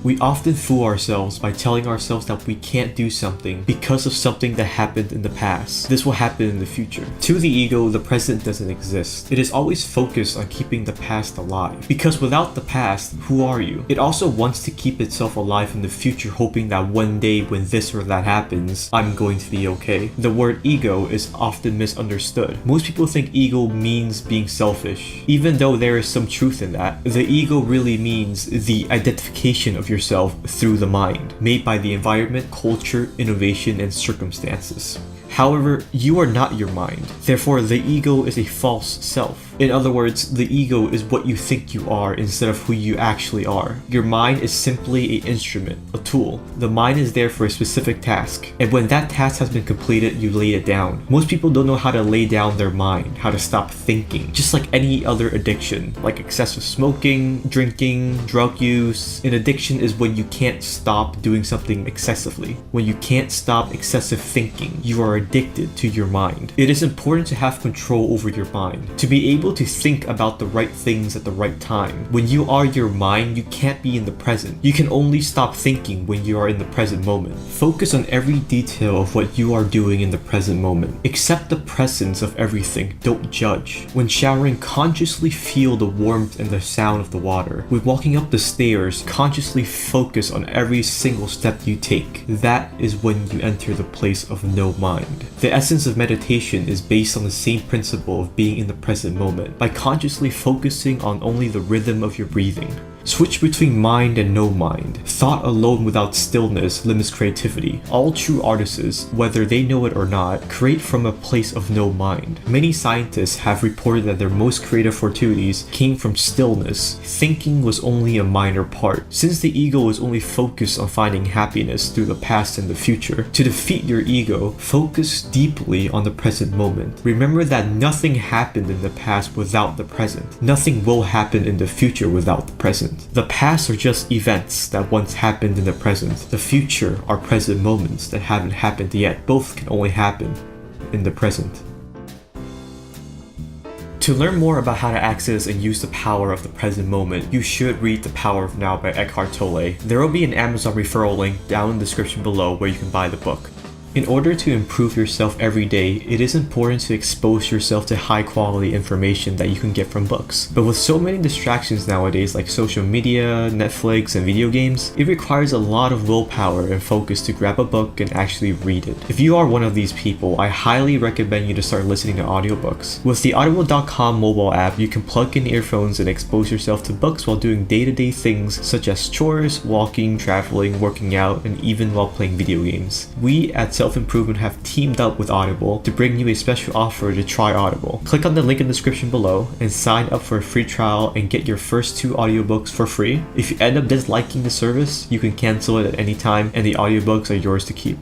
We often fool ourselves by telling ourselves that we can't do something because of something that happened in the past. This will happen in the future. To the ego, the present doesn't exist. It is always focused on keeping the past alive. Because without the past, who are you? It also wants to keep itself alive in the future, hoping that one day when this or that happens, I'm going to be okay. The word ego is often misunderstood. Most people think ego means being selfish. Even though there is some truth in that, the ego really means the identification of yourself through the mind, made by the environment, culture, innovation, and circumstances. However, you are not your mind. Therefore, the ego is a false self. In other words, the ego is what you think you are instead of who you actually are. Your mind is simply an instrument, a tool. The mind is there for a specific task, and when that task has been completed, you lay it down. Most people don't know how to lay down their mind, how to stop thinking. Just like any other addiction, like excessive smoking, drinking, drug use. An addiction is when you can't stop doing something excessively. When you can't stop excessive thinking, you are addicted to your mind. It is important to have control over your mind, to be able to think about the right things at the right time. When you are your mind, you can't be in the present. You can only stop thinking when you are in the present moment. Focus on every detail of what you are doing in the present moment. Accept the presence of everything. Don't judge. When showering, consciously feel the warmth and the sound of the water. When walking up the stairs, consciously focus on every single step you take. That is when you enter the place of no mind. The essence of meditation is based on the same principle of being in the present moment, by consciously focusing on only the rhythm of your breathing. Switch between mind and no mind. Thought alone without stillness limits creativity. All true artists, whether they know it or not, create from a place of no mind. Many scientists have reported that their most creative fortuities came from stillness. Thinking was only a minor part. Since the ego is only focused on finding happiness through the past and the future, to defeat your ego, focus deeply on the present moment. Remember that nothing happened in the past without the present. Nothing will happen in the future without the present. The past are just events that once happened in the present. The future are present moments that haven't happened yet. Both can only happen in the present. To learn more about how to access and use the power of the present moment, you should read The Power of Now by Eckhart Tolle. There will be an Amazon referral link down in the description below where you can buy the book. In order to improve yourself every day, it is important to expose yourself to high quality information that you can get from books. But with so many distractions nowadays like social media, Netflix, and video games, it requires a lot of willpower and focus to grab a book and actually read it. If you are one of these people, I highly recommend you to start listening to audiobooks. With the Audible.com mobile app, you can plug in earphones and expose yourself to books while doing day-to-day things such as chores, walking, traveling, working out, and even while playing video games. We at Self-Improvement have teamed up with Audible to bring you a special offer to try Audible. Click on the link in the description below and sign up for a free trial and get your first 2 audiobooks for free. If you end up disliking the service, you can cancel it at any time and the audiobooks are yours to keep.